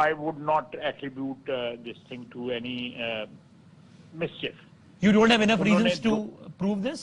I would not attribute this thing to any mischief. You don't have enough reasons to prove this?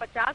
50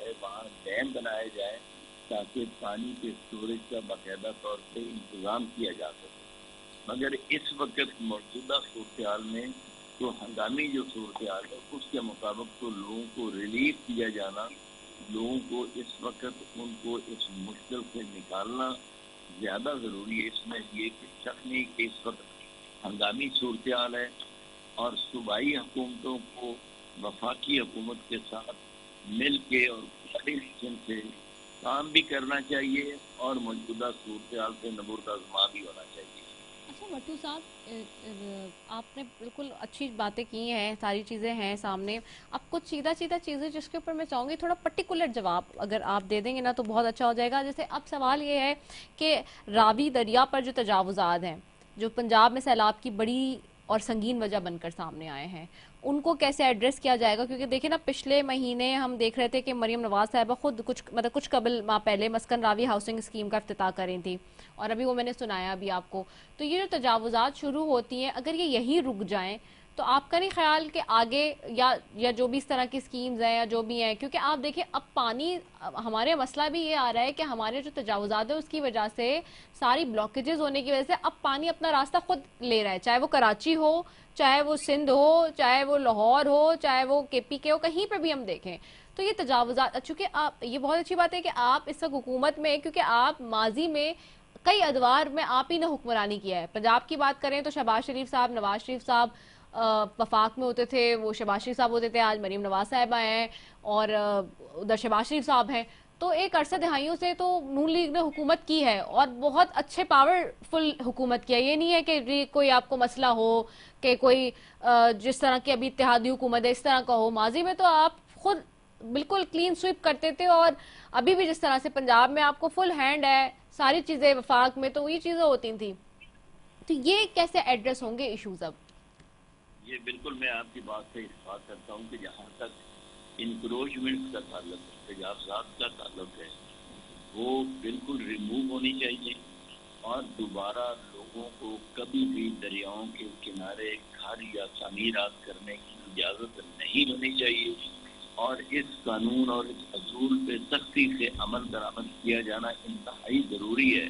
ہے وہاں dam بنائے جائیں تاکہ پانی کے اسٹوریج کا باقاعدہ طور پہ انتظام کیا جا سکے. مگر اس وقت موجودہ صورتحال میں تو ہنگامی جو صورتحال ہے اس کے مطابق تو لوگوں کو ریلیف دیا جانا، لوگوں کو اس وقت ان کو اس مشکل سے نکالنا زیادہ ضروری ہے. اس میں یہ شک نہیں کہ اس وقت ہنگامی صورتحال ہے اور صوبائی حکومتوں کو وفاقی حکومت کے ساتھ مل کے اور کوآرڈینیشن سے کام بھی کرنا چاہیے اور موجودہ صورتحال سے نبردآزما بھی ہونا چاہیے. اچھا بٹو صاحب، آپ نے بالکل اچھی باتیں کی ہیں، ساری چیزیں ہیں سامنے. اب کچھ سیدھا چیزیں جس کے اوپر میں چاہوں گی تھوڑا پرٹیکولر جواب اگر آپ دے دیں گے نا تو بہت اچھا ہو جائے گا. جیسے اب سوال یہ ہے کہ راوی دریا پر جو تجاوزات ہیں جو پنجاب میں سیلاب کی بڑی اور سنگین وجہ بن کر سامنے آئے ہیں، ان کو کیسے ایڈریس کیا جائے گا؟ کیونکہ دیکھیں نا پچھلے مہینے ہم دیکھ رہے تھے کہ مریم نواز صاحبہ خود کچھ قبل ماہ پہلے مسکن راوی ہاؤسنگ اسکیم کا افتتاح کر رہی تھی، اور ابھی وہ میں نے سنایا بھی آپ کو. تو یہ جو تجاوزات شروع ہوتی ہیں اگر یہ یہیں رک جائیں تو آپ کا نہیں خیال کہ آگے یا جو بھی اس طرح کی اسکیمز ہیں یا جو بھی ہیں، کیونکہ آپ دیکھیں اب پانی، ہمارے مسئلہ بھی یہ آ رہا ہے کہ ہمارے جو تجاوزات ہیں اس کی وجہ سے ساری بلاکیجز ہونے کی وجہ سے اب پانی اپنا راستہ خود لے رہا ہے، چاہے وہ کراچی ہو، چاہے وہ سندھ ہو، چاہے وہ لاہور ہو، چاہے وہ کے پی کے ہو، کہیں پہ بھی ہم دیکھیں. تو یہ تجاوزات، چونکہ آپ، یہ بہت اچھی بات ہے کہ آپ اس وقت حکومت میں، کیونکہ آپ ماضی میں کئی ادوار میں آپ ہی نے حکمرانی کیا ہے. پنجاب کی بات کریں تو شہباز شریف صاحب، نواز شریف صاحب وفاق میں ہوتے تھے، وہ شہباز شریف صاحب ہوتے تھے، آج مریم نواز صاحبہ ہیں اور ادھر شہباز شریف صاحب ہیں. تو ایک عرصہ دہائیوں سے تو نون لیگ نے حکومت کی ہے اور بہت اچھے پاورفل حکومت کیا. یہ نہیں ہے کہ کوئی آپ کو مسئلہ ہو کہ کوئی جس طرح کی ابھی اتحادی حکومت ہے اس طرح کا ہو. ماضی میں تو آپ خود بالکل کلین سویپ کرتے تھے، اور ابھی بھی جس طرح سے پنجاب میں آپ کو فل ہینڈ ہے ساری چیزیں وفاق میں، تو یہ چیزیں ہوتی تھیں. تو یہ کیسے ایڈریس ہوں گے ایشوز اب؟ یہ بالکل میں آپ کی بات سے اتفاق کرتا ہوں کہ جہاں تک انکروچمنٹ کا تعلق ہے، تجاوزات کا تعلق ہے، وہ بالکل ریموو ہونی چاہیے اور دوبارہ لوگوں کو کبھی بھی دریاؤں کے کنارے گھر یا تعمیرات کرنے کی اجازت نہیں ہونی چاہیے. اور اس قانون اور اس اصول پہ سختی سے عمل درآمد کیا جانا انتہائی ضروری ہے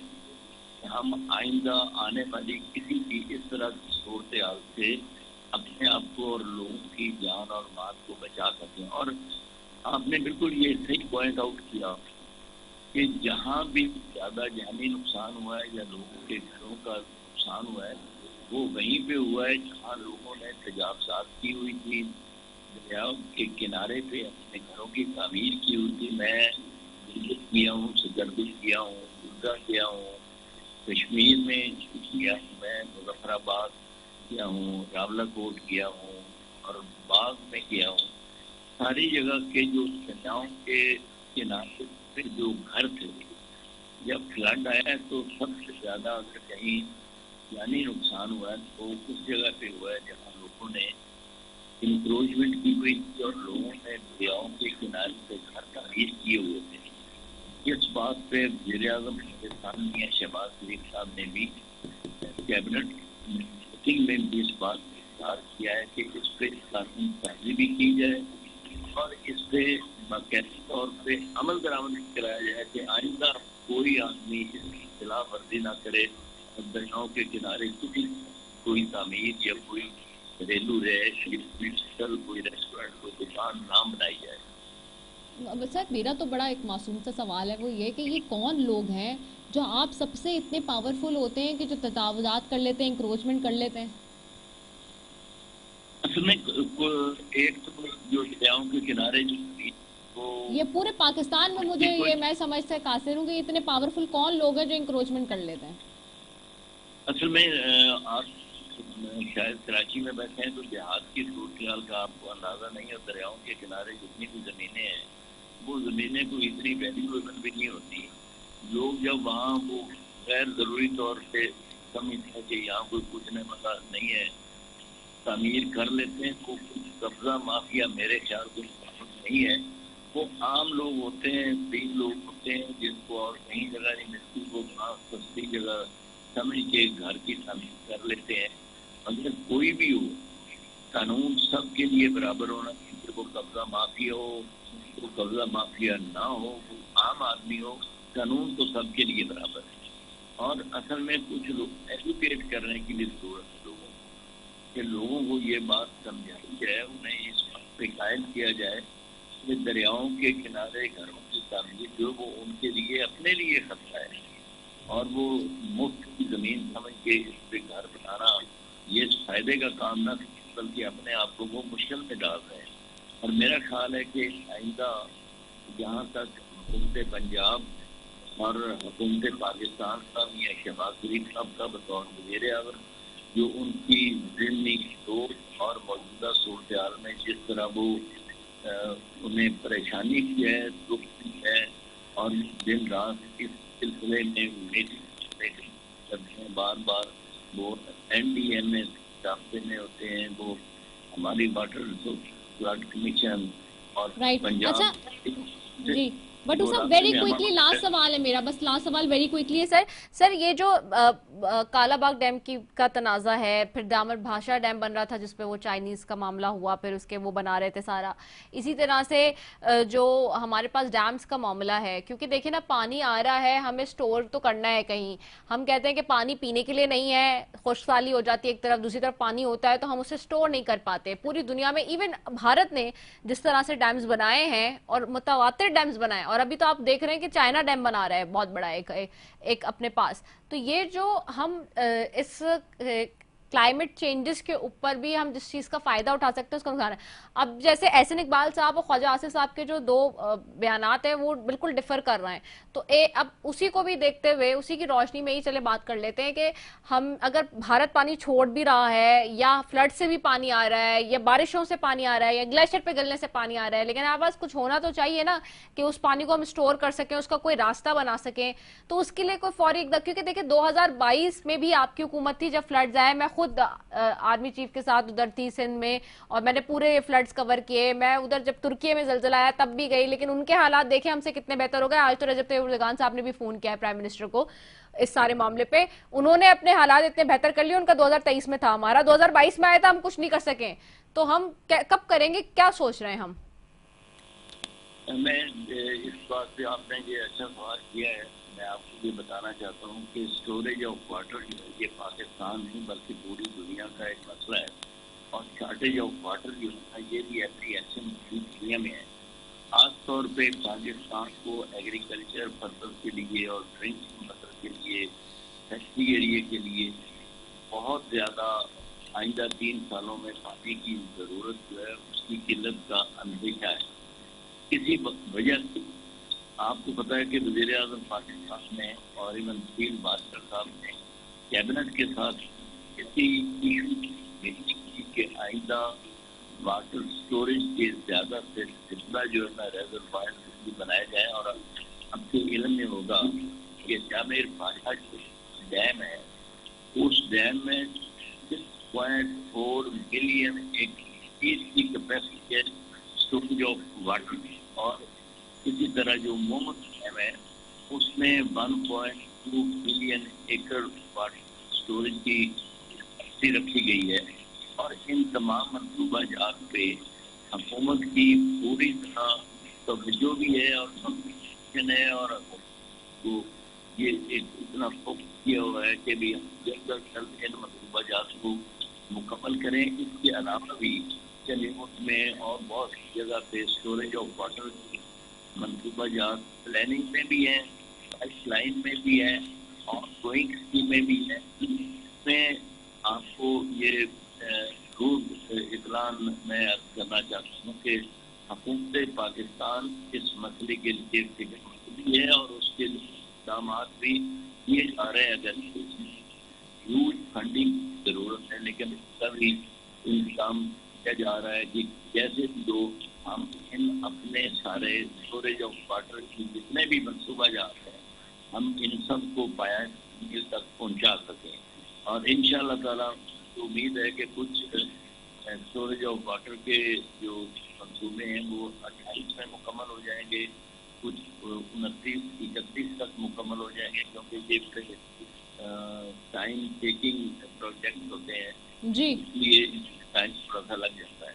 کہ ہم آئندہ آنے والی کسی بھی اس طرح کی صورتحال سے اپنے آپ کو اور لوگوں کی جان اور مال کو بچا سکیں. اور آپ نے بالکل یہ صحیح پوائنٹ آؤٹ کیا کہ جہاں بھی زیادہ جانی نقصان ہوا ہے یا لوگوں کے گھروں کا نقصان ہوا ہے وہ وہیں پہ ہوا ہے جہاں لوگوں نے تجاوزات کی ہوئی تھی، دریاؤں کے کنارے پہ اپنے گھروں کی تعمیر کی ہوئی تھی. میں دلی گیا ہوں، سکردل گیا ہوں، گرگا گیا ہوں، کشمیر میں گیا ہوں، میں مظفر آباد گیا ہوں، راولہ کوٹ گیا ہوں اور باغ میں گیا ہوں. ساری جگہ کے جو دریاؤں کے کنارے پہ جو گھر تھے، جب فلڈ آیا تو سب سے زیادہ اگر کہیں جانی نقصان ہوا ہے تو اس جگہ پہ ہوا ہے جہاں لوگوں نے انکروچمنٹ کی ہوئی تھی اور لوگوں نے دریاؤں کے کنارے پہ گھر تعمیر کیے ہوئے تھے. اس بات پہ وزیر اعظم پاکستان میں شہباز شریف صاحب نے بھی کیبنٹ میٹنگ میں بھی اس بات پہ اظہار کیا ہے کہ اس پہ قانون سازی بھی کی جائے اور اس پہ باقاعدہ طور پہ عمل درآمد کرایا جائے کہ آئندہ کوئی آدمی اس کی خلاف ورزی نہ کرے اور دریاؤں کے کنارے کسی کوئی تعمیر یا کوئی گھریلو رہائش، کوئی ریسٹورینٹ، کوئی دکان نام بنائی جائے. سر میرا تو بڑا ایک معصوم سا سوال ہے، وہ یہ کہ یہ کون لوگ ہیں جو آپ سب سے اتنے پاورفل ہوتے ہیں کہ جو تجاوزات کر لیتے ہیں، انکروچمنٹ کر لیتے ہیں؟ اصل میں ایک تو جو دریاؤں کے کنارے جو یہ پورے پاکستان میں مجھے یہ میں سمجھ سے قاصر ہوں کہ اتنے پاورفل کون لوگ ہیں جو انکروچمنٹ کر لیتے ہیں؟ اصل میں آپ شاید کراچی میں بیٹھے ہیں تو دیہات کی صورتحال کا آپ کو اندازہ نہیں ہے. دریاؤں کے کنارے جتنی بھی زمینیں ہیں وہ زمینیں کوئی اتنی ویلیویبل بھی نہیں ہوتی. لوگ جب وہاں وہ غیر ضروری طور پہ سمجھتے ہیں کہ یہاں کوئی پوچھنے والا نہیں ہے تعمیر کر لیتے ہیں. تو کچھ قبضہ مافیا میرے خیال کو نہیں ہے، وہ عام لوگ ہوتے ہیں، 20 لوگ ہوتے ہیں جن کو اور کہیں جگہ نہیں ملتی، وہ سستی جگہ سمجھ کے گھر کی تعمیر کر لیتے ہیں. اگر کوئی بھی ہو قانون سب کے لیے برابر ہونا چاہیے، وہ قبضہ مافیا ہو، وہ قبضہ مافیا نہ ہو, وہ عام آدمی ہو, قانون تو سب کے لیے برابر ہے. اور اصل میں کچھ لوگ ایجوکیٹ کرنے کی بھی ضرورت ہے لوگوں کو, کہ لوگوں کو یہ بات سمجھائی جائے, انہیں اس بات پہ قائل کیا جائے کہ دریاؤں کے کنارے گھروں کی تعمیر جو وہ ان کے لیے اپنے لیے خطرہ ہے, اور وہ مفت کی زمین سمجھ کے اس پہ گھر بنانا یہ فائدے کا کام نہ بلکہ اپنے آپ کو وہ مشکل میں ڈال رہے ہیں. اور میرا خیال ہے کہ آئندہ جہاں تک حکومت پنجاب اور حکومت پاکستان کا میاں شہباز شریف صاحب کا بطور وزیر اعظم جو ان کی ذہنی سوچ اور موجودہ صورتحال میں جس طرح وہ انہیں پریشانی کی ہے, دکھ کی ہے, اور دن رات اس سلسلے میں میٹنگ کرتے ہیں, بار بار وہ NDM میں رابطے میں ہوتے ہیں, وہ ہماری واٹر فلڈ کمیشن اور پنجاب. جی بٹو صاحب ویری کوئکلی لاسٹ سوال ہے میرا, بس لاسٹ سوال ویری کوئکلی ہے سر یہ جو کالا باغ ڈیم کا تنازع ہے, پھر دامر بھاشا ڈیم بن رہا تھا جس پہ وہ چائنیز کا معاملہ ہوا, پھر اس کے وہ بنا رہے تھے سارا, اسی طرح سے جو ہمارے پاس ڈیمز کا معاملہ ہے, کیونکہ دیکھیں نا پانی آ رہا ہے, ہمیں سٹور تو کرنا ہے کہیں, ہم کہتے ہیں کہ پانی پینے کے لیے نہیں ہے, خشک سالی ہو جاتی ہے ایک طرف, دوسری طرف پانی ہوتا ہے تو ہم اسے سٹور نہیں کر پاتے. پوری دنیا میں ایون بھارت نے جس طرح سے ڈیمز بنائے ہیں اور متواتر ڈیمز بنائے, اور ابھی تو آپ دیکھ رہے ہیں کہ چائنا ڈیم بنا رہا ہے بہت بڑا ایک اپنے پاس, تو یہ جو ہم اس کلائمیٹ چینجز کے اوپر بھی ہم جس چیز کا فائدہ اٹھا سکتے ہیں اس کا نقصان ہے. اب جیسے احسن اقبال صاحب اور خواجہ آصف صاحب کے جو دو بیانات ہیں وہ بالکل ڈفر کر رہے ہیں, تو اب اسی کو بھی دیکھتے ہوئے اسی کی روشنی میں ہی چلے بات کر لیتے ہیں کہ ہم اگر بھارت پانی چھوڑ بھی رہا ہے, یا فلڈ سے بھی پانی آ رہا ہے, یا بارشوں سے پانی آ رہا ہے, یا گلیشیئر پہ گلنے سے پانی آ رہا ہے, لیکن آپ پاس کچھ ہونا تو چاہیے نا کہ اس پانی کو ہم سٹور کر سکیں, اس کا کوئی راستہ بنا سکیں. تو اس کے لیے کوئی فوری اقدام, کیونکہ دیکھیں 2022 میں بھی آپ کی حکومت تھی جب فلڈز آئے, میں خود آرمی چیف کے ساتھ ادھر تھی سندھ میں, اور میں نے پورے فلڈز کور کیے, میں ادھر جب ترکیے میں زلزلہ آیا تب بھی گئی, لیکن ان کے حالات دیکھیں ہم سے کتنے بہتر ہو گئے. آج تو رجب طیب اردگان صاحب نے بھی فون کیا ہے پرائم منسٹر کو اس سارے معاملے پہ, انہوں نے اپنے حالات اتنے بہتر کر لیے, ان کا 2023 میں تھا, ہمارا 2022 میں آیا تھا, ہم کچھ نہیں کر سکیں. تو ہم کب کریں گے, کیا سوچ رہے ہیں ہم؟ میں اس بات سے آپ نے یہ اچھا سوال کیا ہے, میں آپ کو یہ بتانا چاہتا ہوں کہ اسٹوریج آف واٹر جو ہے یہ پاکستان نہیں بلکہ پوری دنیا کا ایک مسئلہ ہے, اور شارٹیج آف واٹر جو ہے یہ بھی ایپریہینشن دنیا میں ہے. خاص طور پہ پاکستان کو ایگریکلچر پرپز کے لیے اور ڈرنکنگ پرپز کے لیے, فیکٹری ایریے کے لیے بہت زیادہ آئندہ 3 سالوں میں پانی کی ضرورت جو ہے اس کی قلت کا اندیشہ ہے. اسی وجہ سے آپ کو پتا ہے کہ وزیر اعظم پاکستان نے اور ایون فیلڈ مارشل صاحب نے کیبنٹ کے ساتھ اسی ایشو کی کہ آئندہ واٹر اسٹوریج کے زیادہ سے زیادہ جو ہے نا ریزروائر بنائے جائیں. اور اب کے علم میں ہوگا کہ جامع بھاشا جو ڈیم ہے اس ڈیم میں 6.4 ملین ایک کی کیپیسٹی ہے اسٹوریج آف واٹر, اور اسی طرح جو مومن ڈیم ہے اس میں 1.2 ملین ایکڑ واٹر اسٹوریج کی کیپیسٹی رکھی گئی ہے. اور ان تمام منصوبہ جات پہ حکومت کی پوری طرح توجہ بھی ہے اور سبمشن ہے, اور وہ یہ ایک اتنا فوکس کیا ہوا ہے کہ بھی جلد از جلد ان منصوبہ جات کو مکمل کریں. اس کے علاوہ بھی چلیمت میں اور بہت سی جگہ پہ اسٹوریج آف واٹر کی منصوبہ جات پلاننگ میں بھی ہیں, پائپ لائن میں بھی ہے, اور گوئنگ اسکیم میں بھی ہے. اس میں آپ کو یہ ضرور اطلاع میں کرنا چاہتا ہوں کہ حکومت پاکستان اس مسئلے کے لیے فکر مند ہے, اور اس کے لیے اقدامات بھی کیے جا رہے ہیں. اگر ہیوج فنڈنگ کی ضرورت ہے, لیکن اس کا بھی انتظام کیا جا رہا ہے کہ جیسے جو ہم ان اپنے سارے اسٹوریج آف واٹر کی جتنے بھی منصوبہ جات ہیں ہم ان سب کو پایا تک پہنچا سکیں. اور انشاءاللہ تعالیٰ امید ہے کہ کچھ اسٹوریج آف واٹر کے جو منصوبے ہیں وہ 28 میں مکمل ہو جائیں گے, کچھ 29-31 تک مکمل ہو جائیں گے, کیونکہ یہ ٹائم ٹیکنگ پروجیکٹ ہوتے ہیں, جی اس لیے ٹائم تھوڑا سا لگ جاتا ہے.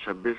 26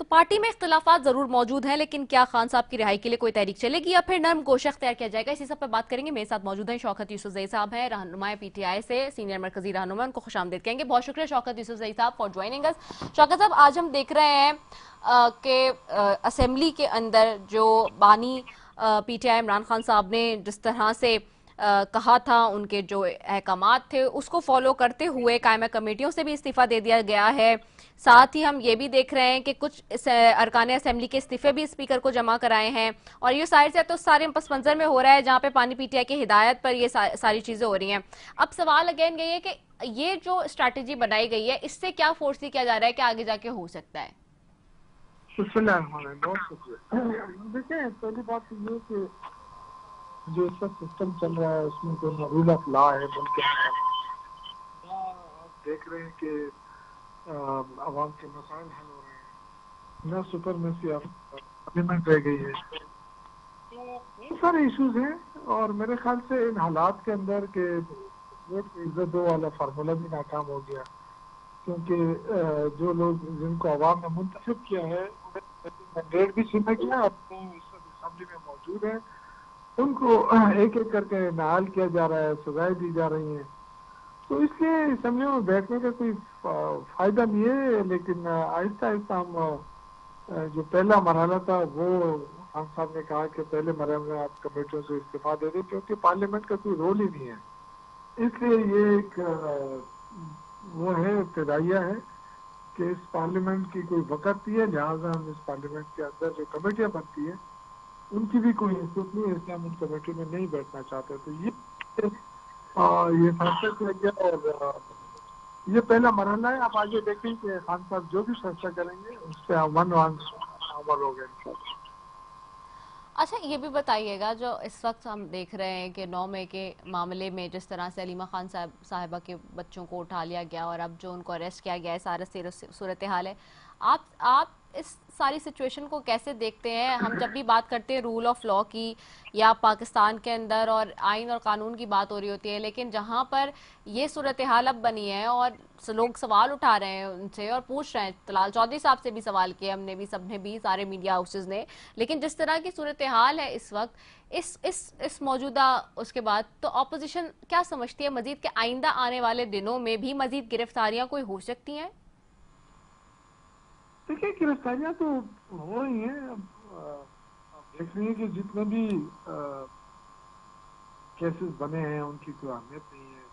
تو پارٹی میں اختلافات ضرور موجود ہیں، لیکن کیا خان صاحب کی رہائی کے لیے کوئی تحریک چلے گی یا پھر نرم گوشہ اختیار کیا جائے گا؟ اسی سب پہ بات کریں گے. میرے ساتھ موجود ہیں شوکت یوسفزئی صاحب ہیں، رہنما پی ٹی آئی سے، سینئر مرکزی رہنما. ان کو خوش آمدید کہیں گے. بہت شکریہ شوکت یوسفزئی صاحب فار جوائننگ اس. شوکت صاحب، آج ہم دیکھ رہے ہیں کہ اسمبلی کے اندر جو بانی P T I Imran Khan صاحب نے جس طرح سے کہا تھا، ان کے جو احکامات تھے اس کو فالو کرتے ہوئے قائمہ کمیٹیوں سے بھی استعفیٰ دے دیا گیا ہے. ساتھ ہی ہم یہ بھی دیکھ رہے ہیں کہ کچھ ارکان اسمبلی کے استعفے بھی اسپیکر کو جمع کرائے ہیں، اور یہ سارے پس منظر میں ہو رہا ہے جہاں پہ پانی پی ٹی آئی کی ہدایت پر یہ ساری چیزیں ہو رہی ہیں. اب سوال اگین یہ ہے کہ یہ جو اسٹریٹجی بنائی گئی ہے اس سے کیا فورسی کیا جا رہا ہے کہ آگے جا کے ہو سکتا ہے؟ بسم اللہ الرحمن الرحیم. بہت شکریہ. دیکھیں، پہلی بات یہ کہ جو اس کا سسٹم چل رہا ہے اس میں جو رول آف لا ہے ملک کے اندر، آپ دیکھ رہے ہیں کہ عوام کے مسائل حل ہو رہے ہیں، نہ سپرمیسی آف پارلیمنٹ رہ گئی ہے. تو بہت سارے ایشوز ہیں، اور میرے خیال سے ان حالات کے اندر کہ ووٹ کی عزت دو والا فارمولا بھی ناکام ہو گیا، کیونکہ جو لوگ جن کو عوام نے منتخب کیا ہے مینڈیٹ بھی چھینا گیا، اپنے اسمبلی میں موجود ہیں، ان کو ایک ایک کر کے نااہل کیا جا رہا ہے، سزائیں دی جا رہی ہیں. تو اس لیے اسمبلی میں بیٹھنے کا کوئی فائدہ نہیں ہے. لیکن آہستہ آہستہ ہم جو پہلا مرحلہ تھا وہ خان صاحب نے کہا کہ پہلے مرحلے میں آپ کمیٹیوں سے استعفیٰ دے دیں، کیونکہ پارلیمنٹ کا کوئی رول ہی نہیں ہے. اس لیے یہ ایک وہ ہے، ابتدائیہ ہے کہ اس پارلیمنٹ کی کوئی وقت نہیں ہے، لہٰذا ہم اس پارلیمنٹ کے اندر جو کمیٹیاں بنتی ہیں ان کی بھی کوئی حیثیت نہیں ہے، اس لیے ہم ان کمیٹی میں نہیں بیٹھنا چاہتے. تو یہ فیصلہ کیا گیا، اور یہ پہلا مرحلہ ہے. آپ آگے دیکھیں کہ خان صاحب جو بھی فیصلہ کریں گے اس پہ عمل ہوگا انشاءاللہ. اچھا، یہ بھی بتائیے گا، جو اس وقت ہم دیکھ رہے ہیں کہ 9 مئی کے معاملے میں جس طرح سے علیمہ خان صاحبہ کے بچوں کو اٹھا لیا گیا اور اب جو ان کو اریسٹ کیا گیا ہے، سارا صورتحال ہے، آپ اس ساری سچویشن کو کیسے دیکھتے ہیں؟ ہم جب بھی بات کرتے ہیں رول آف لا کی یا پاکستان کے اندر اور آئین اور قانون کی بات ہو رہی ہوتی ہے، لیکن جہاں پر یہ صورتحال اب بنی ہے اور لوگ سوال اٹھا رہے ہیں ان سے اور پوچھ رہے ہیں، طلال چودھری صاحب سے بھی سوال کیے ہم نے بھی، سب نے بھی، سارے میڈیا ہاؤسز نے، لیکن جس طرح کی صورتحال ہے اس وقت اس موجودہ اس کے بعد، تو اپوزیشن کیا سمجھتی ہے مزید کہ آئندہ آنے والے دنوں میں بھی مزید گرفتاریاں کوئی ہو سکتی ہیں؟ دیکھیں، گرفتاریاں تو ہو رہی ہیں. آپ دیکھ رہی ہیں کہ جتنے بھی کیسز بنے ہیں ان کی کوئی اہمیت نہیں ہے،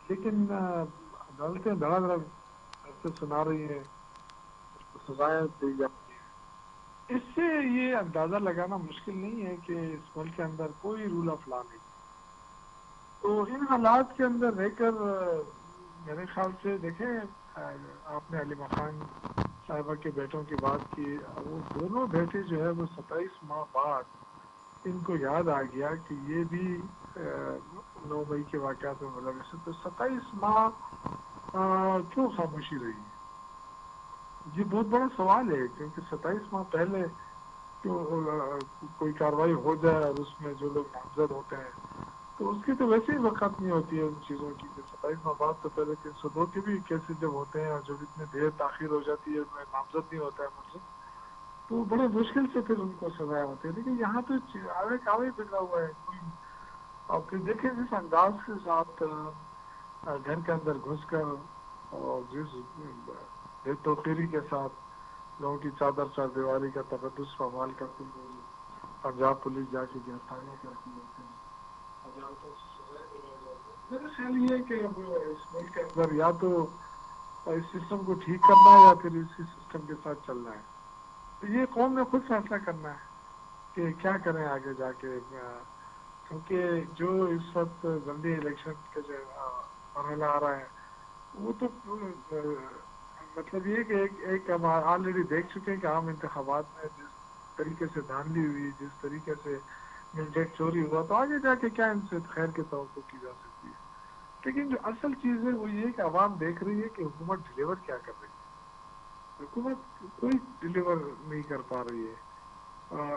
لیکن عدالتیں دھڑا دھڑ ایسے سنا رہی ہیں، سزائیں دی جاتی ہیں. اس سے یہ اندازہ لگانا مشکل نہیں ہے کہ اس ملک کے اندر کوئی رول آف لا نہیں. تو ان حالات کے اندر رہ کر میرے خیال سے دیکھیں، آپ نے علیمہ خان صاحبہ کے بیٹوں کی بات کی، وہ دونوں بیٹے جو ہے وہ 27 ماہ بعد ان کو یاد آ گیا کہ یہ بھی 9 مئی کے واقعات میں ملوث ہے. تو 27 ماہ کیوں خاموشی رہی؟ یہ بہت بڑا سوال ہے، کیونکہ 27 ماہ پہلے کوئی کارروائی ہو جائے اور اس میں جو لوگ نامزد ہوتے ہیں تو اس کی تو ویسے ہی وقت نہیں ہوتی ہے ان چیزوں کی. 27 ماہ بعد تو پہلے 302 کے بھی کیسز جب ہوتے ہیں اور جب اتنے دیر تاخیر ہو جاتی ہے ان میں نامزد نہیں ہوتا ہے مطلب، تو بڑے مشکل سے پھر ان کو سزائیں ہوتی ہے. لیکن یہاں تو کاوی بگڑا ہوا ہے. آپ پھر دیکھیں جس انداز کے ساتھ گھر کے اندر گھس کر اور جس بے توقیری کے ساتھ لوگوں کی چار دیواری کا تقدس پامال کرتے ہوئے پنجاب پولیس جا کے گرفتاریاں کرتی ہوتے ہیں. میرا خیال یہ ہے کہ اب اس ملک کے اندر یا تو اس سسٹم کو ٹھیک کرنا ہے یا پھر اسی سسٹم کے ساتھ چلنا ہے. تو یہ قوم نے خود فیصلہ کرنا ہے کہ کیا کریں آگے جا کے، کیونکہ جو اس وقت جلدی الیکشن کے جو مرحلہ آ رہا ہے وہ تو مطلب یہ کہ ایک ہم آلریڈی دیکھ چکے ہیں کہ عام انتخابات میں جس طریقے سے دھاندلی ہوئی، جس طریقے سے مینڈیٹ چوری ہوا، تو آگے جا کے کیا ان سے خیر کی توقع کی جا سکتی ہے. لیکن جو اصل چیز ہے وہ یہ کہ عوام دیکھ رہی ہے کہ حکومت ڈیلیور کیا کر رہی ہے. حکومت کوئی ڈیلیور نہیں کر پا رہی ہے.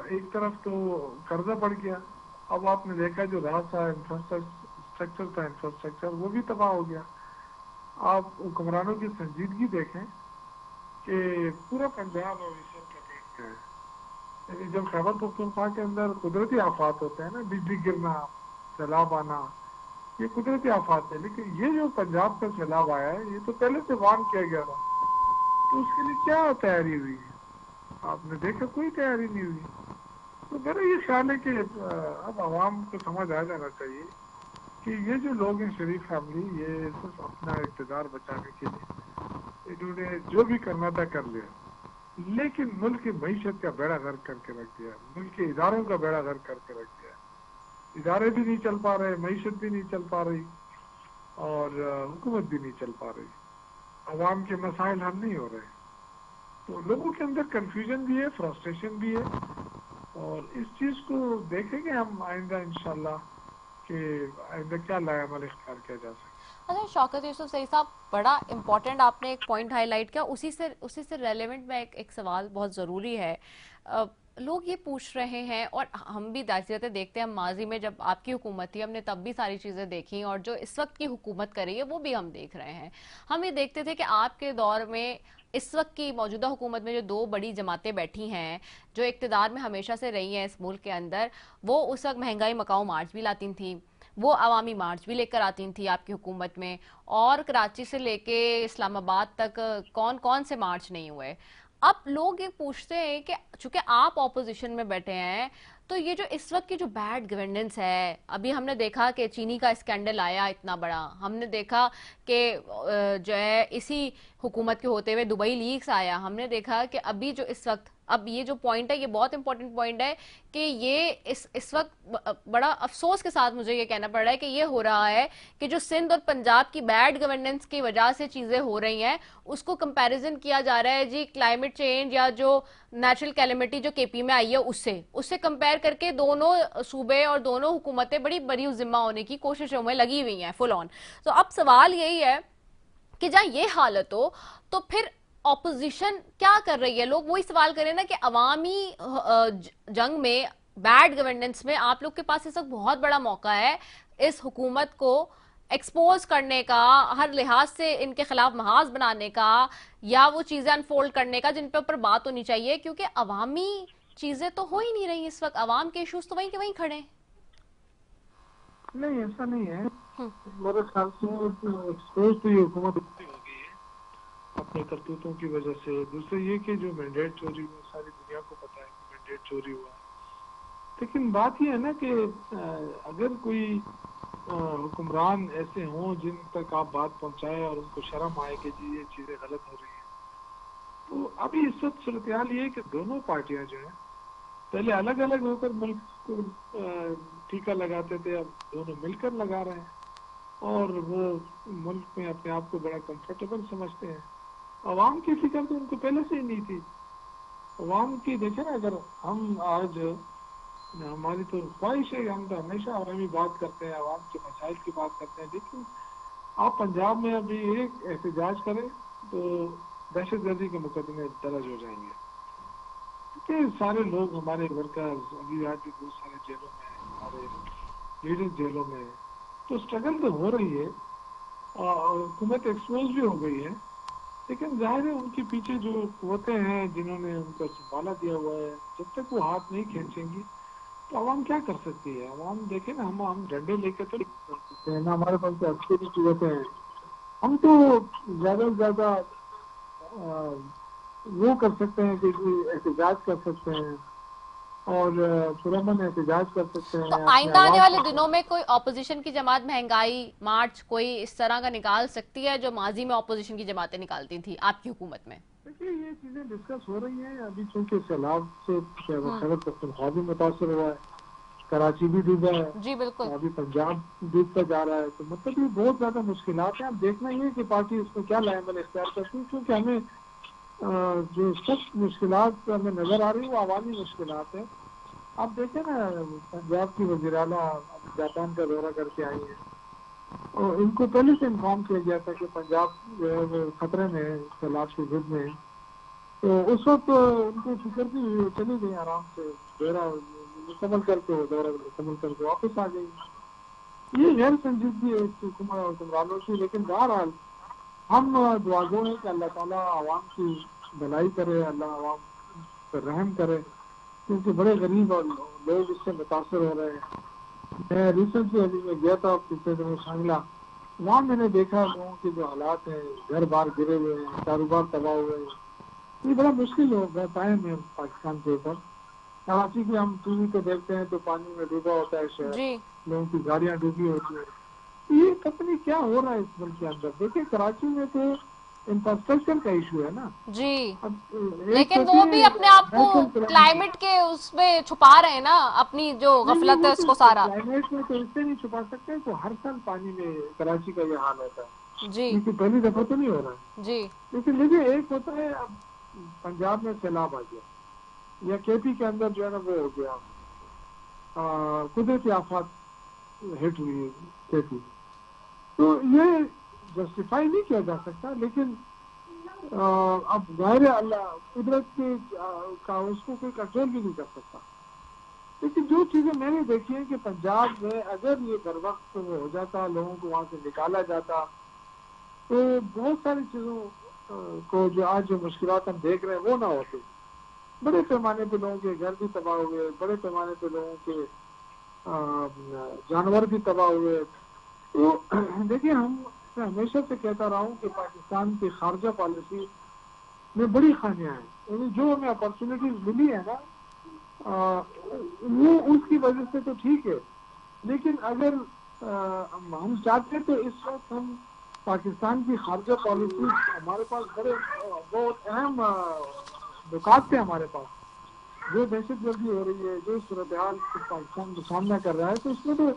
ایک طرف تو قرضہ بڑھ گیا، اب آپ نے دیکھا جو رہا تھا انفراسٹرکچر وہ بھی تباہ ہو گیا. آپ حکمرانوں کی سنجیدگی دیکھیں کہ پورا پنجاب اور مصر کا دیکھ ہے. یعنی جب خیبر پختونخوا کے اندر قدرتی آفات ہوتے ہیں نا، بجلی گرنا، سیلاب آنا، یہ قدرتی آفات ہے. لیکن یہ جو پنجاب کا سیلاب آیا ہے یہ تو پہلے سے وارن کیا گیا تھا. تو اس کے لیے کیا تیاری ہوئی ہے؟ آپ نے دیکھا کوئی تیاری نہیں ہوئی. تو میرا یہ خیال ہے کہ اب عوام کو سمجھ آ جانا چاہیے کہ یہ جو لوگ ہیں شریف فیملی، یہ صرف اپنا اقتدار بچانے کے لیے انہوں نے جو بھی کرنا تھا کر لیا، لیکن ملک کی معیشت کا بیڑا غرق کر کے رکھ دیا، ملک کے اداروں کا بیڑا غرق کر کے رکھ دیا. ادارے بھی نہیں چل پا رہے، معیشت بھی نہیں چل پا رہی، اور حکومت بھی نہیں چل پا رہی. عوام کے مسائل حل نہیں ہو رہے. تو لوگوں کے اندر کنفیوژن بھی ہے، فرسٹریشن بھی ہے، اور اس چیز کو دیکھیں گے ہم آئندہ انشاءاللہ کہ آئندہ کیا لائے عمل اختیار کیا جا سکے. اچھا شوکت یوسف سعید صاحب، بڑا امپورٹنٹ آپ نے ایک پوائنٹ ہائی لائٹ کیا، اسی سے ریلیونٹ میں ایک سوال بہت ضروری ہے. لوگ یہ پوچھ رہے ہیں، اور ہم بھی داخلتیں دیکھتے ہیں، ہم ماضی میں جب آپ کی حکومت تھی ہم نے تب بھی ساری چیزیں دیکھی، اور جو اس وقت کی حکومت کر رہی ہے وہ بھی ہم دیکھ رہے ہیں. ہم یہ دیکھتے تھے کہ آپ کے دور میں اس وقت کی موجودہ حکومت میں جو دو بڑی جماعتیں بیٹھی ہیں جو اقتدار میں ہمیشہ سے رہی ہیں اس ملک کے اندر، وہ اس وقت مہنگائی مکاؤ مارچ بھی لاتی تھیں، وہ عوامی مارچ بھی لے کر آتی تھی آپ کی حکومت میں، اور کراچی سے لے کے اسلام آباد تک کون سے مارچ نہیں ہوئے. اب لوگ یہ پوچھتے ہیں کہ چونکہ آپ اپوزیشن میں بیٹھے ہیں تو یہ جو اس وقت کی جو بیڈ گورننس ہے، ابھی ہم نے دیکھا کہ چینی کا اسکینڈل آیا اتنا بڑا، ہم نے دیکھا کہ جو ہے اسی حکومت کے ہوتے ہوئے دبئی لیکس آیا، ہم نے دیکھا کہ ابھی جو اس وقت اب یہ جو پوائنٹ ہے یہ بہت امپورٹنٹ پوائنٹ ہے کہ یہ اس وقت بڑا افسوس کے ساتھ مجھے یہ کہنا پڑ رہا ہے کہ یہ ہو رہا ہے کہ جو سندھ اور پنجاب کی بیڈ گورننس کی وجہ سے چیزیں ہو رہی ہیں اس کو کمپیریزن کیا جا رہا ہے جی کلائمیٹ چینج یا جو نیچرل کیلمٹی جو کے پی میں آئی ہے اس سے کمپیئر کر کے دونوں صوبے اور دونوں حکومتیں بڑی بری ذمہ ہونے کی کوششوں میں لگی ہوئی ہیں فل آن. تو اب سوال یہی ہے کہ جہاں یہ حالت ہو تو پھر اپوزیشن کیا کر رہی ہے. لوگ وہی سوال کریں نا کہ عوامی جنگ میں، بیڈ گورننس میں آپ لوگ کے پاس اس وقت بہت بڑا موقع ہے اس حکومت کو ایکسپوز کرنے کا، ہر لحاظ سے ان کے خلاف محاذ بنانے کا، یا وہ چیزیں انفولڈ کرنے کا جن پہ اوپر بات ہونی چاہیے، کیونکہ عوامی چیزیں تو ہو ہی نہیں رہی اس وقت، عوام کے ایشوز تو وہیں کے وہیں کھڑے ہیں. نہیں ایسا نہیں ہے، میرے خیال سے ایکسپوز تو یہ حکومت ہو گئی ہے اپنے کرتوتوں کی وجہ سے. دوسرے یہ کہ جو مینڈیٹ چوری ہوا ساری دنیا کو پتا ہے کہ مینڈیٹ چوری ہوا. لیکن بات یہ ہے نا کہ اگر کوئی حکمران ایسے ہوں جن تک آپ بات پہنچائے اور ان کو شرم آئے کہ جی یہ چیزیں غلط ہو رہی ہیں، تو ابھی اس وقت صورتحال یہ ہے کہ دونوں پارٹیاں جو ہیں پہلے الگ الگ ہو کر ملک کو ٹیکہ لگاتے تھے، اب دونوں مل کر لگا رہے ہیں اور وہ ملک میں اپنے آپ کو بڑا کمفرٹیبل سمجھتے ہیں. عوام کی فکر تو ان کو پہلے سے ہی نہیں تھی. عوام کی دیکھیں نا، اگر ہم آج ہماری تو خواہش ہے، ہم تو ہمیشہ عوامی بات کرتے ہیں، عوام کے مسائل کی بات کرتے ہیں، لیکن آپ پنجاب میں ابھی ایک احتجاج کریں تو دہشت گردی کے مقدمے درج ہو جائیں گے. کہ سارے لوگ ہمارے ورکرز ابھی آج بھی بہت سارے جیلوں میں ہیں، ہمارے لیڈر جیلوں میں ہیں. تو اسٹرگل تو ہو رہی ہے اور حکومت ایکسپوز بھی ہو گئی ہے، لیکن ظاہر ہے ان کے پیچھے جو قوتیں ہیں جنہوں نے ان کو سنبھالا دیا ہوا ہے، جب تک وہ ہاتھ نہیں کھینچیں گی تو عوام کیا کر سکتی ہے. عوام دیکھیں نا، ہم ڈنڈے لے کے تو نا، ہمارے پاس تو اچھی بھی قوتیں ہیں، ہم تو زیادہ سے زیادہ وہ کر سکتے ہیں کہ احتجاج کر سکتے ہیں اور پرامن احتجاج کر سکتے ہیں. تو آئندہ آنے والے دنوں میں کوئی اپوزیشن کی جماعت مہنگائی مارچ کوئی اس طرح کا نکال سکتی ہے جو ماضی میں اپوزیشن کی جماعتیں نکالتی تھیں آپ کی حکومت میں؟ دیکھیے یہ چیزیں ڈسکس ہو رہی ہیں ابھی، چونکہ سیلاب سے خیبر پختونخوا بھی متاثر ہوا ہے، کراچی بھی ڈوبا ہے، جی بالکل، ابھی پنجاب ڈوبتا جا رہا ہے. تو مطلب یہ بہت زیادہ مشکلات ہیں. اب دیکھنا یہ کہ پارٹی اس میں کیا لائے عمل اختیار کرتی ہے، کیونکہ ہمیں جو سخت مشکلات ہمیں نظر آ رہی ہیں وہ عوامی مشکلات ہیں. آپ دیکھیں نا، پنجاب کی وزیر اعلیٰ جاپان کا دورہ کر کے آئی ہیں اور ان کو پہلے سے انفارم کیا گیا تھا کہ پنجاب جو ہے وہ خطرے میں ہے، سیلاب کی زد میں ہے. تو اس وقت ان کو فکر بھی چلی گئی، آرام سے دورہ مکمل کر کے واپس آ گئی. یہ غیر سنجیدگی ہے اس حکمرانوں کی. لیکن بہرحال ہم دعا گو ہیں کہ اللہ تعالیٰ عوام کی بھلائی کرے، اللہ عوام پر رحم کرے، کیونکہ بڑے غریب اور لوگ اس سے متاثر ہو رہے ہیں۔ میں ریسنٹلی ابھی میں گیا تھا پچھلے دنوں شانگلہ، وہاں میں نے دیکھا لوگوں کے جو حالات ہیں، گھر بار گرے ہوئے ہیں، کاروبار تباہ ہوئے ہیں، یہ بڑا مشکل ہوگا ٹائم ہے پاکستان کے اوپر۔ کراچی کی ہم ٹی وی کو دیکھتے ہیں تو پانی میں ڈوبا ہوتا ہے شہر، لوگوں کی گاڑیاں ڈوبی ہوتی ہیں، یہ پتہ نہیں کیا ہو رہا ہے اس ملک کے اندر۔ دیکھیں کراچی میں تو انفراسٹرکچر کا ایشو ہے نا، جی، لیکن وہ بھی اپنے آپ کو کلائمیٹ کے اس میں چھپا رہے ہیں نا، اپنی جو غفلت ہے اس کو سارا۔ کلائمیٹ میں تو اس سے نہیں چھپا سکتے، تو ہر سال پانی میں کراچی کا یہ حال ہوتا ہے، جی کیونکہ پہلی دفعہ تو نہیں ہو رہا ہے۔ جی، لیکن دیکھیے ایک ہوتا ہے، اب پنجاب میں سیلاب آ گیا، یا کے پی کے اندر جو ہے نا وہ ہو گیا، قدرتی آفات ہٹ ہوئی کے پی، تو یہ جسٹیفائی نہیں کیا جا سکتا، لیکن اب ظاہر اللہ قدرت کے کا اس کو کوئی کنٹرول بھی نہیں کر سکتا۔ لیکن جو چیزیں میں نے دیکھی ہیں کہ پنجاب میں اگر یہ بر وقت ہو جاتا، لوگوں کو وہاں سے نکالا جاتا، تو بہت ساری چیزوں کو جو آج جو مشکلات ہم دیکھ رہے ہیں وہ نہ ہوتے۔ بڑے پیمانے پہ لوگوں کے گھر بھی تباہ ہوئے، بڑے پیمانے پہ لوگوں کے جانور بھی تباہ ہوئے۔ تو دیکھیے میں ہمیشہ سے کہتا رہا ہوں کہ پاکستان کی خارجہ پالیسی میں بڑی خامیاں ہیں، یعنی جو ہمیں اپرچونیٹیز ملی ہے نا وہ اس کی وجہ سے تو ٹھیک ہے، لیکن اگر ہم چاہتے تو اس وقت ہم پاکستان کی خارجہ پالیسی، ہمارے پاس بڑے بہت اہم نکات تھے ہمارے پاس، جو دہشت گردی ہو رہی ہے، جو صورتحال پاکستان کا سامنا کر رہا ہے، تو اس میں تو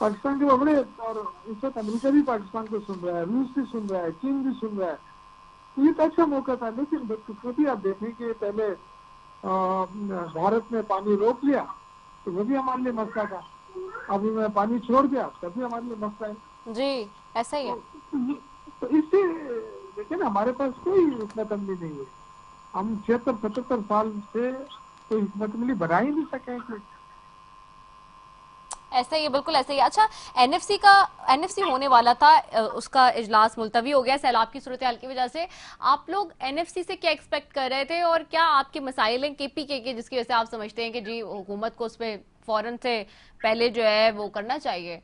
پاکستان کے بڑے، اور اس وقت امریکہ بھی پاکستان کو سن رہا ہے، روس بھی سن رہا ہے، چین بھی سن رہا ہے، یہ تو اچھا موقع تھا۔ لیکن بدقسمتی آپ دیکھیں کہ پہلے بھارت نے پانی روک لیا تو وہ بھی ہمارے لیے مسئلہ تھا، اب میں پانی چھوڑ دیا تب بھی ہمارے لیے مسئلہ ہے۔ جی ایسا ہی ہے۔ تو اس سے دیکھیں نا ہمارے پاس کوئی حکمت عملی نہیں ہے، ہم 76-77 سال سے کوئی حکمت عملی بنا ہی نہیں سکے کہ ایسا ہی ہے، بالکل ایسا ہی ہے۔ اچھا، این ایف سی ہونے والا تھا، اس کا اجلاس ملتوی ہو گیا سیلاب کی صورتحال کی وجہ سے۔ آپ لوگ این ایف سی سے کیا ایکسپیکٹ کر رہے تھے، اور کیا آپ کے مسائل ہیں کے پی کے جس کی وجہ سے آپ سمجھتے ہیں کہ جی حکومت کو اس پہ فوراً سے پہلے جو ہے وہ کرنا چاہیے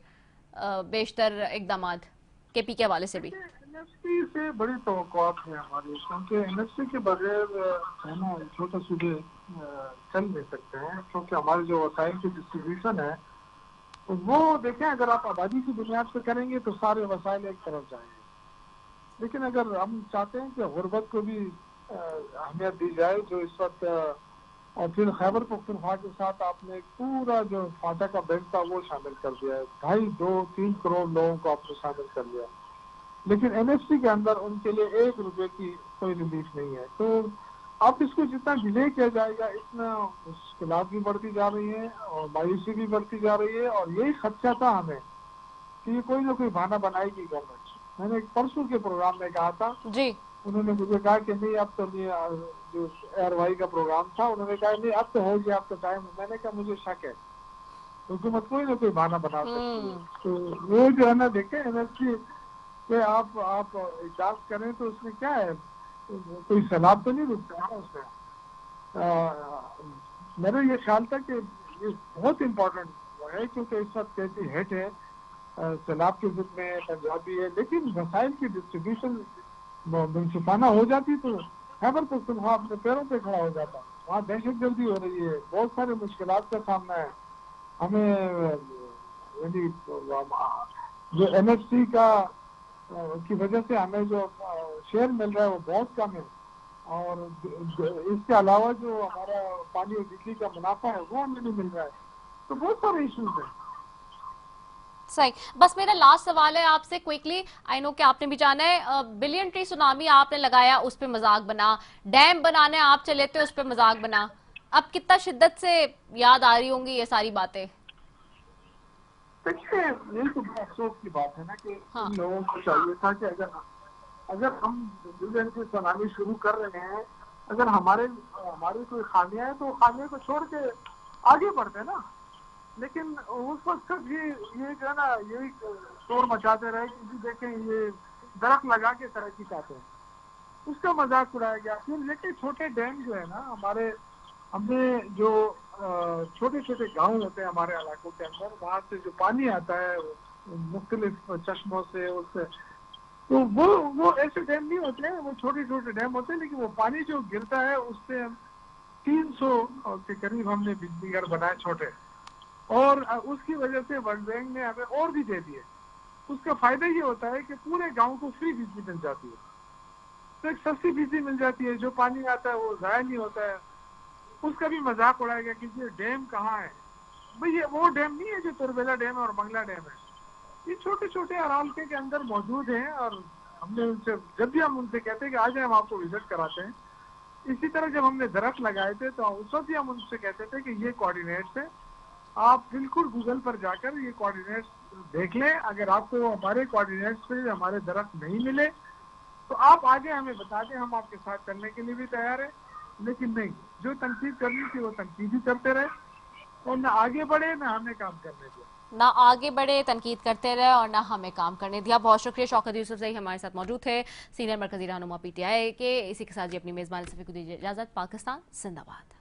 بیشتر اقدامات کے پی کے حوالے سے بھی؟ این ایف سی سے بڑی توقعات ہیں ہماری، کیونکہ این ایف سی کے بغیر ہے نا چھوٹے صوبے چل نہیں سکتے ہیں، کیونکہ ہمارے جو وسائل کی ڈسٹریبیوشن ہے وہ دیکھیں، اگر آپ آبادی کی بنیاد پہ کریں گے تو سارے وسائل ایک طرف جائیں گے، لیکن اگر ہم چاہتے ہیں کہ غربت کو بھی اہمیت دی جائے، جو اس وقت، اور پھر خیبر پختونخوا کے ساتھ آپ نے پورا جو فاٹا کا بیلٹ تھا وہ شامل کر دیا ہے، 2.5-3 کروڑ لوگوں کو آپ نے شامل کر لیا، لیکن این ایف سی کے اندر ان کے لیے 1 روپے کی کوئی ریلیف نہیں ہے۔ تو اب اس کو جتنا ڈیلے کیا جائے گا اتنا مشکلات بھی بڑھتی جا رہی ہیں اور مایوسی بھی بڑھتی جا رہی ہے، اور یہی خدشہ تھا ہمیں کہ یہ کوئی نہ کوئی بہانہ بنائے گی گورنمنٹ۔ میں نے ایک پرسوں کے پروگرام میں کہا تھا، جی انہوں نے مجھے کہا کہ نہیں اب تو نہیں، جو ایئر وائی کا پروگرام تھا انہوں نے کہا نہیں اب تو ہو گیا، اب تو ٹائم۔ میں نے کہا مجھے شک ہے حکومت کوئی نہ کوئی بہانہ بنا سکتی ہے، تو وہ جو ہے نا دیکھیں این ایف سی کہ آپ اجازت کریں تو اس میں کیا ہے، کوئی سیلاب تو نہیں رکتا ہے اس میں۔ میرا یہ خیال تھا کہ یہ بہت امپورٹنٹ ہے، کیونکہ اس وقت کیسی ہٹ ہے، سیلاب کے ضد میں پنجاب بھی ہے، لیکن وسائل کی ڈسٹریبیوشن منصفانہ ہو جاتی تو خیبر پختونخوا اپنے پیروں پہ کھڑا ہو جاتا۔ وہاں دہشت گردی ہو رہی ہے، بہت سارے مشکلات کا سامنا ہے ہمیں، یعنی جو این ایف سی کی وجہ سے ہمیں جو شیئر مل رہا ہے وہ بہت کم ہے، اور اس کے علاوہ جو ہمارا پانی اور بجلی کا منافع ہے وہ ہمیں نہیں مل رہا ہے، تو بہت سارے ایشوز ہیں۔ صحیح، بس میرا لاسٹ سوال ہے آپ سے کوئکلی، آئی نو کہ آپ نے بھی جانا ہے، بلین ٹری سونامی آپ نے لگایا اس پہ مذاق بنا، ڈیم بنانے آپ چلے تھے اس پہ مذاق بنا، اب کتنا شدت سے یاد آ رہی ہوں گی یہ ساری باتیں؟ دیکھیے یہ تو بڑا افسوس کی بات ہے نا کہ ان لوگوں کو چاہیے تھا کہ اگر ہم بلین ٹری سونامی شروع کر رہے ہیں، اگر ہماری کوئی خامیاں ہیں تو خامیاں کو چھوڑ کے آگے بڑھتے ہیں نا، لیکن اس وقت یہ جو ہے نا یہی شور مچاتے رہے کہ دیکھیں یہ درخت لگا کے ترقی چاہتے ہیں، اس کا مذاق اڑایا گیا. پھر دیکھیں چھوٹے ڈیم جو ہے نا ہمارے, ہمیں جو چھوٹے چھوٹے گاؤں ہوتے ہیں ہمارے علاقوں کے اندر, وہاں سے جو پانی آتا ہے مختلف چشموں سے, اس سے, تو وہ ایسے ڈیم نہیں ہوتے ہیں, وہ چھوٹے چھوٹے ڈیم ہوتے ہیں, لیکن وہ پانی جو گرتا ہے اس سے 300 کے قریب ہم نے بجلی گھر بنائے چھوٹے, اور اس کی وجہ سے ورلڈ بینک نے ہمیں اور بھی دے دیے. اس کا فائدہ یہ ہوتا ہے کہ پورے گاؤں کو فری بجلی مل جاتی ہے, تو ایک سستی بجلی مل جاتی ہے, جو پانی آتا ہے وہ ضائع نہیں ہوتا ہے. اس کا بھی مذاق اڑایا گیا کہ یہ ڈیم کہاں ہے. بھئی یہ وہ ڈیم نہیں ہے جو تربیلا ڈیم ہے اور منگلا ڈیم ہے, یہ چھوٹے چھوٹے علاقے کے اندر موجود ہیں. اور ہم نے ان سے, جب بھی ہم ان سے کہتے ہیں کہ آ جائیں ہم آپ کو وزٹ کراتے ہیں. اسی طرح جب ہم نے درخت لگائے تھے تو اس وقت بھی ہم ان سے کہتے تھے کہ یہ کوآرڈینیٹس ہیں, آپ بالکل گوگل پر جا کر یہ کوآرڈینیٹس دیکھ لیں. اگر آپ کو ہمارے کوآرڈینیٹس پہ ہمارے درخت نہیں ملے تو آپ آگے ہمیں بتا دیں, ہم آپ کے ساتھ کرنے کے لیے بھی تیار ہیں. لیکن نہیں, جو تنقید کرنی تھی وہ تنقید ہی کرتے رہے, اور نہ آگے بڑھے نہ ہمیں کام کرنے دیا. نہ آگے بڑھے, تنقید کرتے رہے اور نہ ہمیں کام کرنے دیا. بہت شکریہ. شوکت یوسف زئی ہمارے ساتھ موجود تھے, سینئر مرکزی رہنما PTI کے. اسی کے ساتھ اپنی میزبان صفی کو دیجیے اجازت. پاکستان زندہ باد.